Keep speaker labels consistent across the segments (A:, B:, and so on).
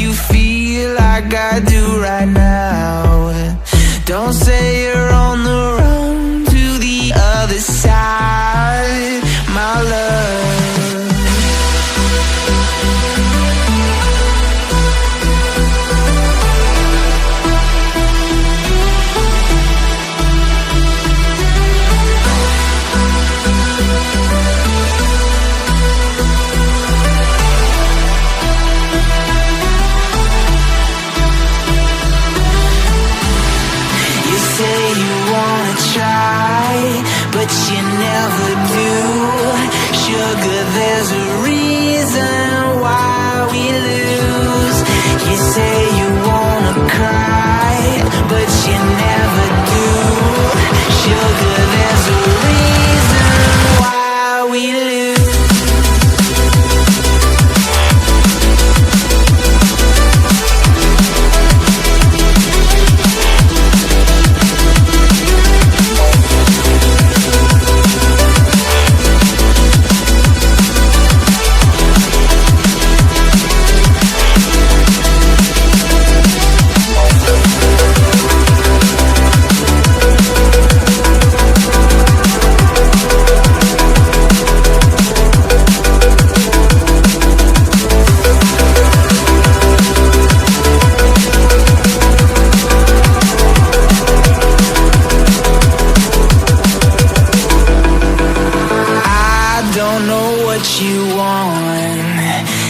A: you feel like I do right now. Don't say you're on the run to the other side, my love. But you never do. Sugar, there's a reason why we lose. You say you wanna cry, but you never do. Sugar, there's a reason why we lose.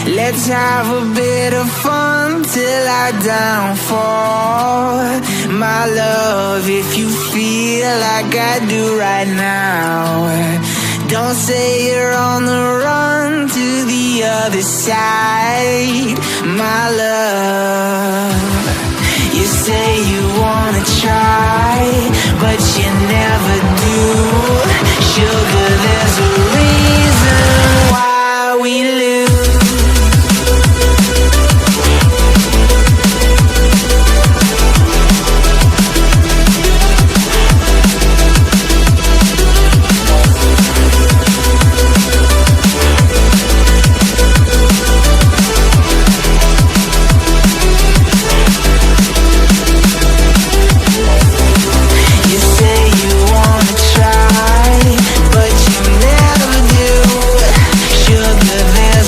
A: Let's have a bit of fun till I downfall, my love. If you feel like I do right now, don't say you're on the run to the other side, my love. You say you wanna try, but you never do. Sugar, there's a reason why we lose. Sugar, there's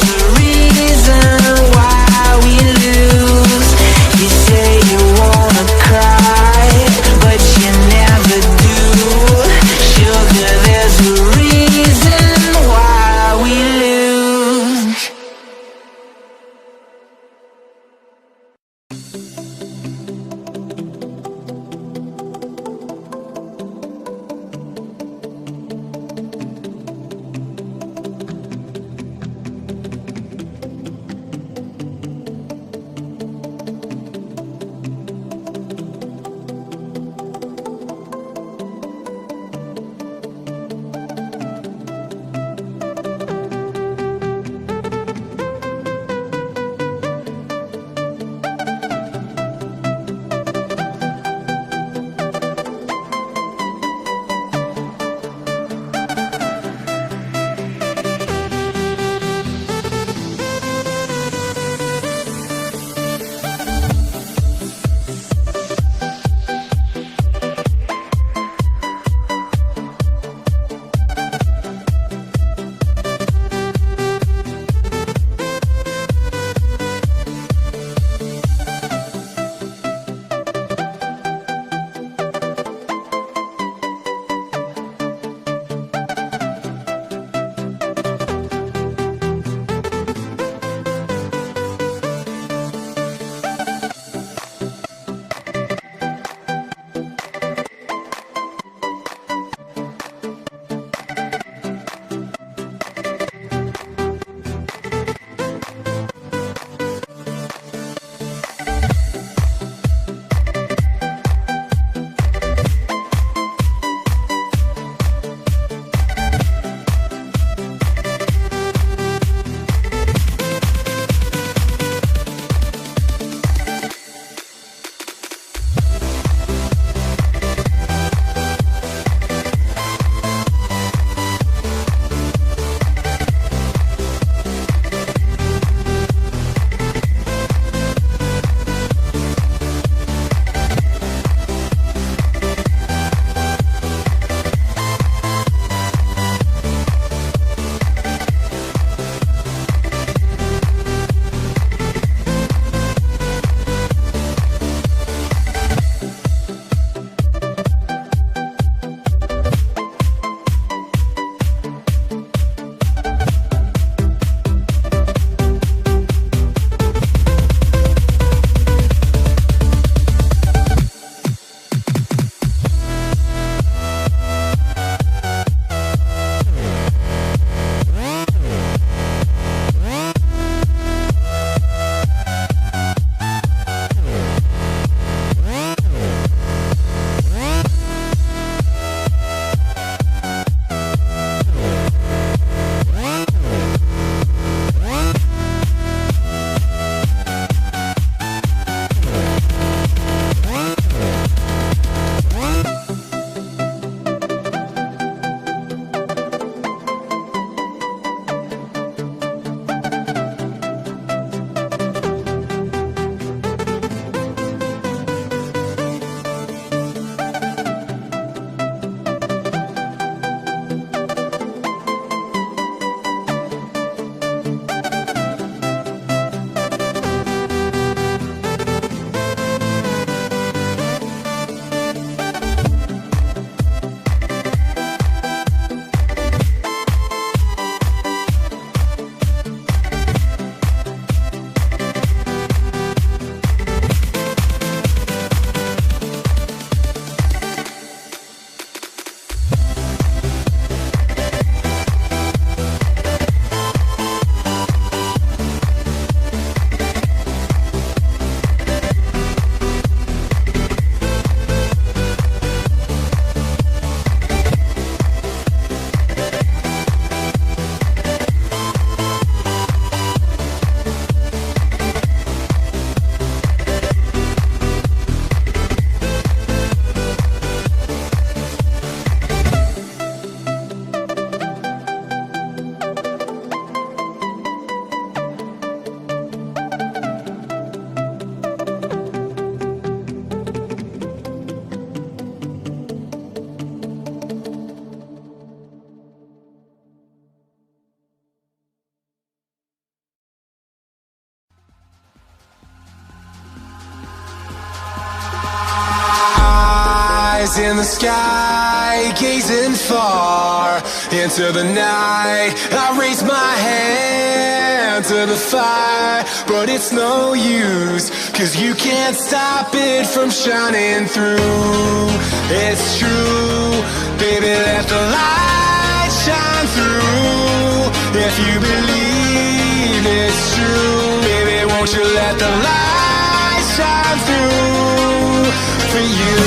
B: in the sky, gazing far into the night. I raise my hand to the fire, but it's no use, 'cause you can't stop it from shining through. It's true, baby, let the light shine through. If you believe it's true, baby, won't you let the light shine through for you,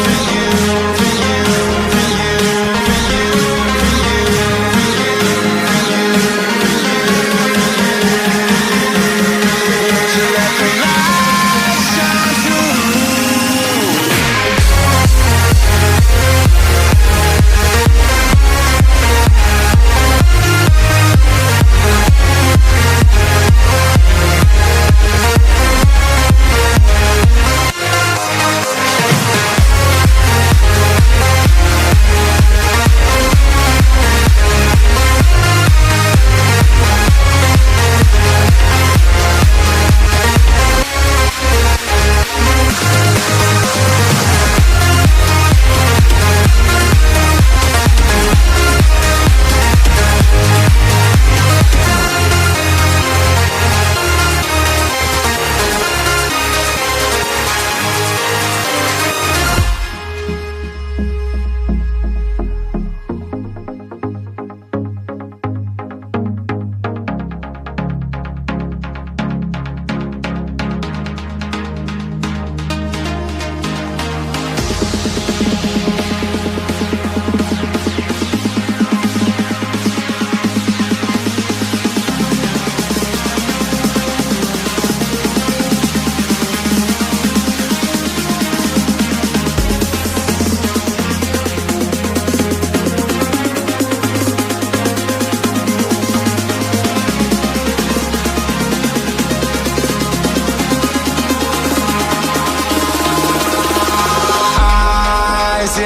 B: for you, for you, for you, for you, for you, for you, for you, won't you let the light shine through?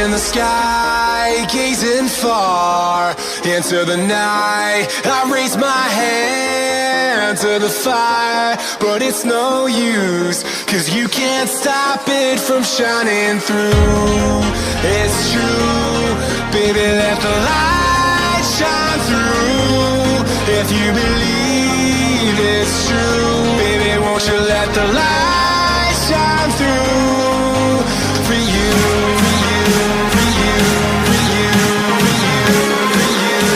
B: In the sky, gazing far into the night. I raise my hand to the fire, but it's no use, 'cause you can't stop it from shining through. It's true, baby, let the light shine through. If you believe it's true, baby, won't you let the light shine through for you, for you, for you, for you, for you, for you, for you,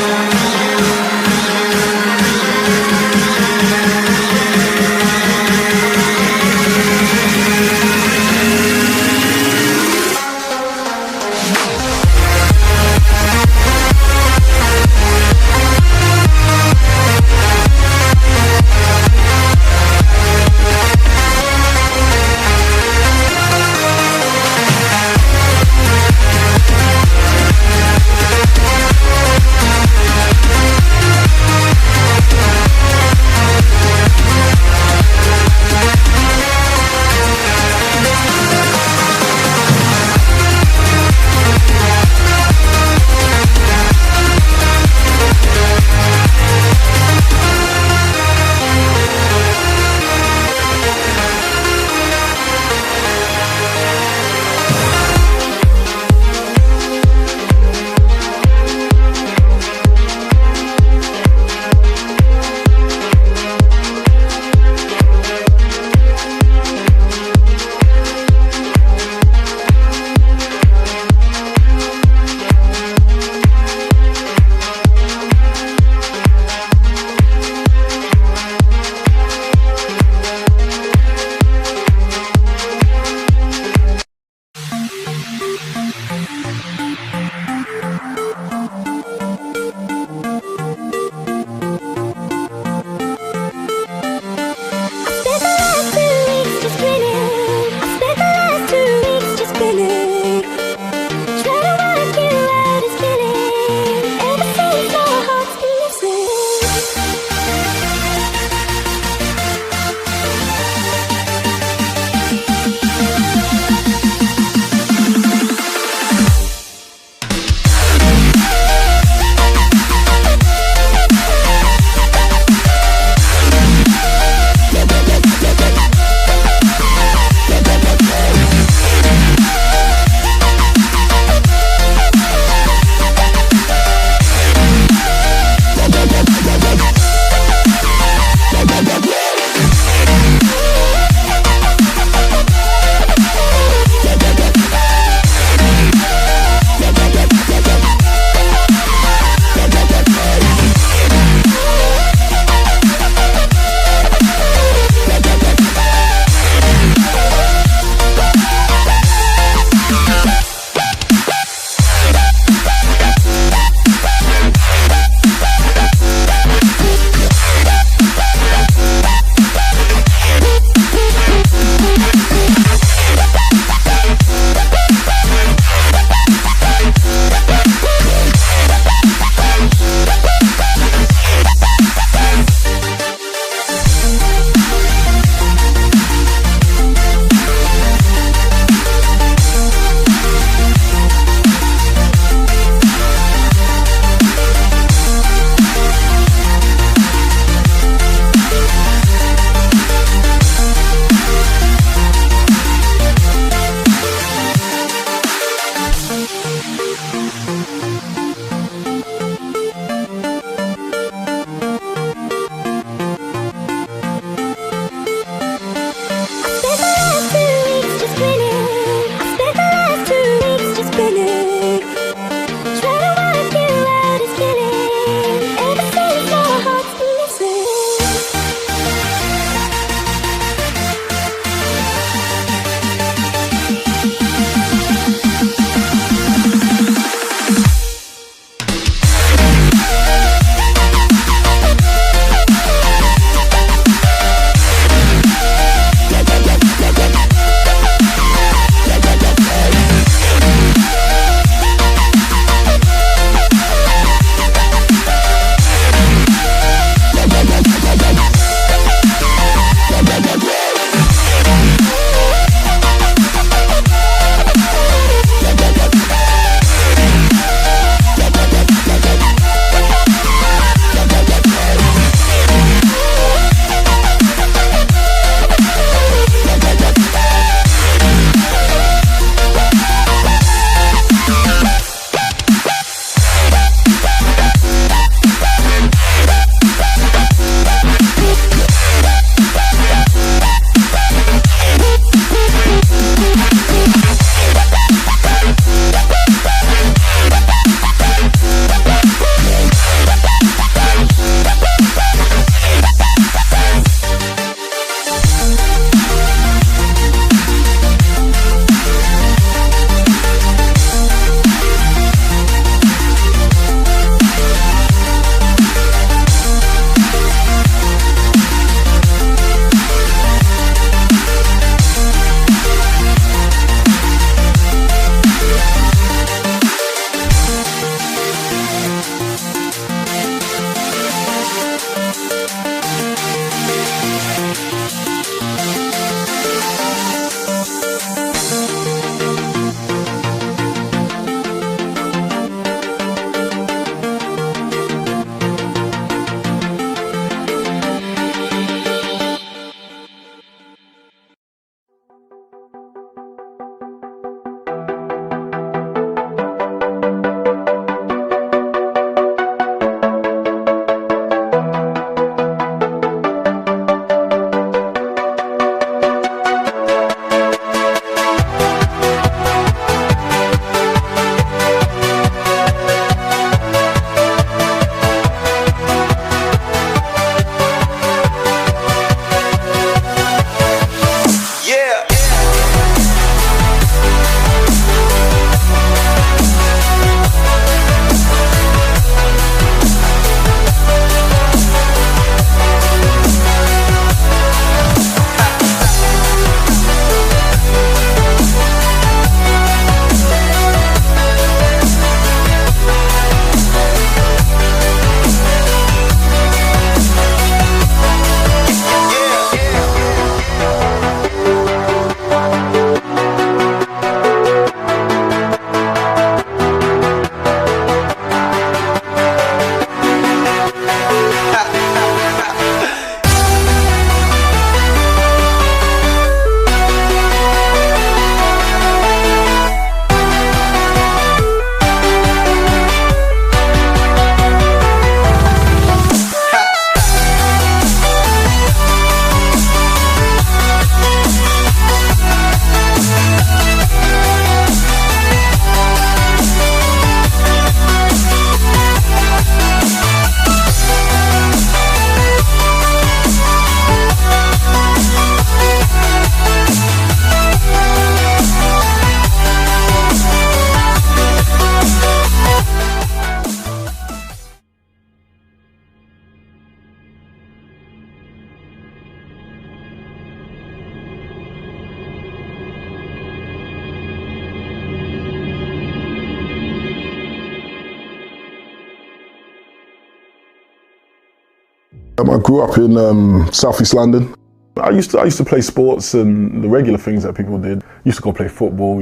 C: I grew up in Southeast London. I used to play sports and the regular things that people did. Used to go play football,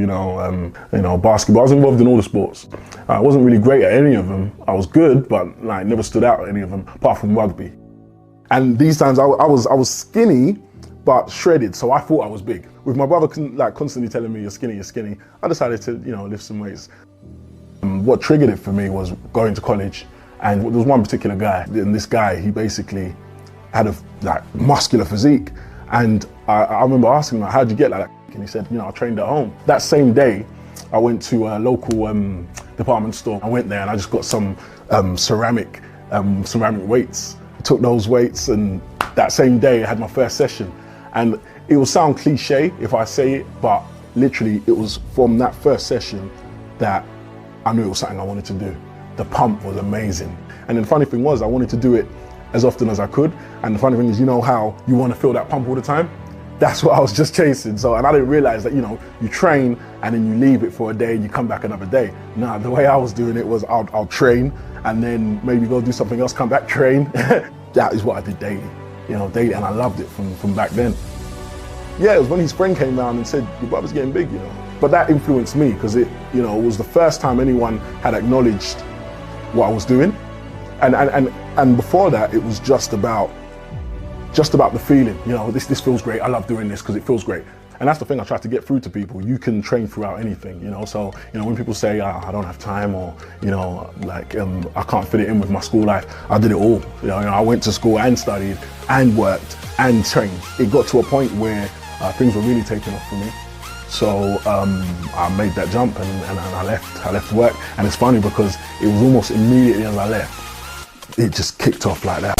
C: basketball. I was involved in all the sports. I wasn't really great at any of them. I was good, but like never stood out at any of them, apart from rugby. And these times I was skinny, but shredded, so I thought I was big. With my brother constantly telling me, you're skinny, I decided to, lift some weights. What triggered it for me was going to college, and there was one particular guy, and this guy, he basically had a muscular physique, and I remember asking him, how'd you get like that? And he said, I trained at home. That same day, I went to a local department store. I went there and I just got some ceramic weights. I took those weights, and that same day I had my first session. And it will sound cliche if I say it, but literally it was from that first session that I knew it was something I wanted to do. The pump was amazing. And the funny thing was, I wanted to do it as often as I could. And the funny thing is, how you want to feel that pump all the time? That's what I was just chasing. And I didn't realize that, you train and then you leave it for a day and you come back another day. Nah, the way I was doing it was I'll train and then maybe go do something else, come back, train. That is what I did daily, daily. And I loved it from back then. Yeah, it was when his friend came round and said, your brother's getting big, But that influenced me because it was the first time anyone had acknowledged what I was doing. And before that, it was just about the feeling, this feels great. I love doing this because it feels great. And that's the thing I try to get through to people. You can train throughout anything, So, when people say, I don't have time or, I can't fit it in with my school life, I did it all. I went to school and studied and worked and trained. It got to a point where things were really taking off for me. So I made that jump and I left work. And it's funny because it was almost immediately as I left, it just kicked off like that.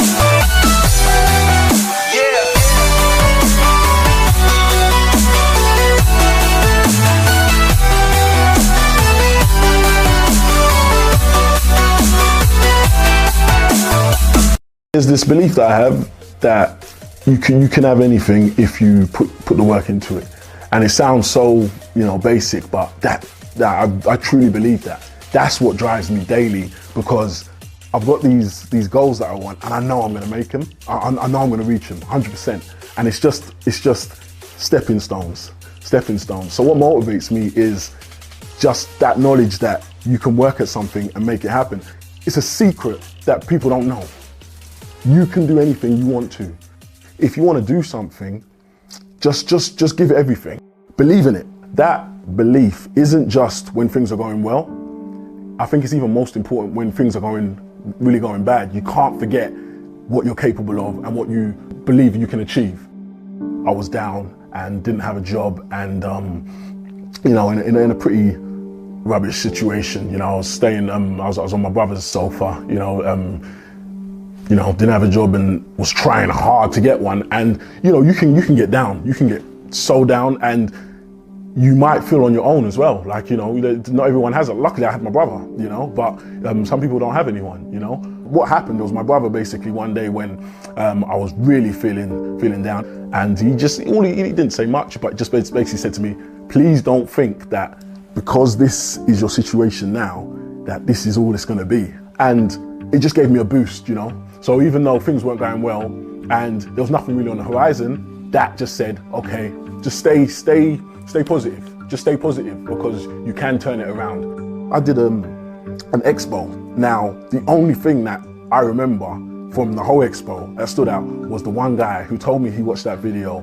C: There's this belief that I have that you can have anything if you put the work into it. And it sounds so, basic, but that I truly believe that. That's what drives me daily, because I've got these goals that I want, and I know I'm going to make them. I know I'm going to reach them 100%. And it's just stepping stones. So what motivates me is just that knowledge that you can work at something and make it happen. It's a secret that people don't know. You can do anything you want to. If you want to do something, just give it everything. Believe in it. That belief isn't just when things are going well. I think it's even most important when things are really going bad. You can't forget what you're capable of and what you believe you can achieve. I was down and didn't have a job, and in a pretty rubbish situation. I was staying. I was on my brother's sofa. Didn't have a job and was trying hard to get one. And you can get down. You can get so down, and you might feel on your own as well. Not everyone has it. Luckily, I had my brother. But some people don't have anyone. What happened was my brother basically one day when I was really feeling down, and he didn't say much, but just basically said to me, please don't think that because this is your situation now, that this is all it's going to be. And it just gave me a boost, So even though things weren't going well and there was nothing really on the horizon, that just said, okay, just stay positive. Just stay positive, because you can turn it around. I did an expo. Now, the only thing that I remember from the whole expo that stood out was the one guy who told me he watched that video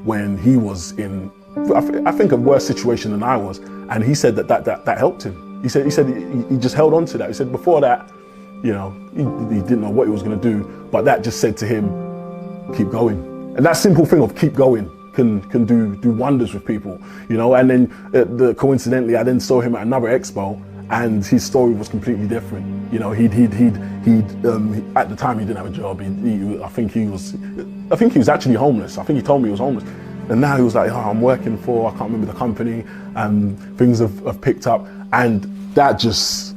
C: when he was in, I think, a worse situation than I was. And he said that helped him. He said he just held on to that. He said before that, he didn't know what he was going to do, but that just said to him, keep going. And that simple thing of keep going can do wonders with people, And then coincidentally, I then saw him at another expo, and his story was completely different. At the time he didn't have a job. I think he was actually homeless. I think he told me he was homeless. And now he was like, I'm working for, I can't remember the company, and things have picked up. And that just,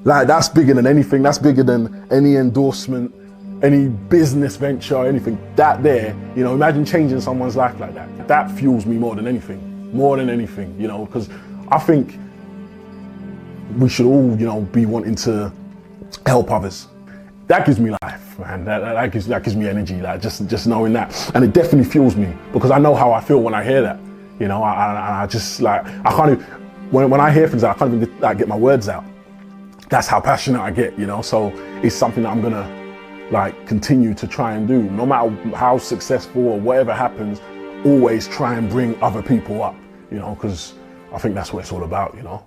C: that's bigger than anything. That's bigger than any endorsement, any business venture, anything. That there, imagine changing someone's life like that. That fuels me more than anything, because I think we should all, be wanting to help others. that gives me life, man. That gives me energy, like just knowing that. And it definitely fuels me because I know how I feel when I hear that. You know, I just like, I can't even, when I hear things, I can't even like get my words out. That's how passionate I get, you know? So it's something that I'm gonna like continue to try and do. No matter how successful or whatever happens, always try and bring other people up, you know, because I think that's what it's all about, you know?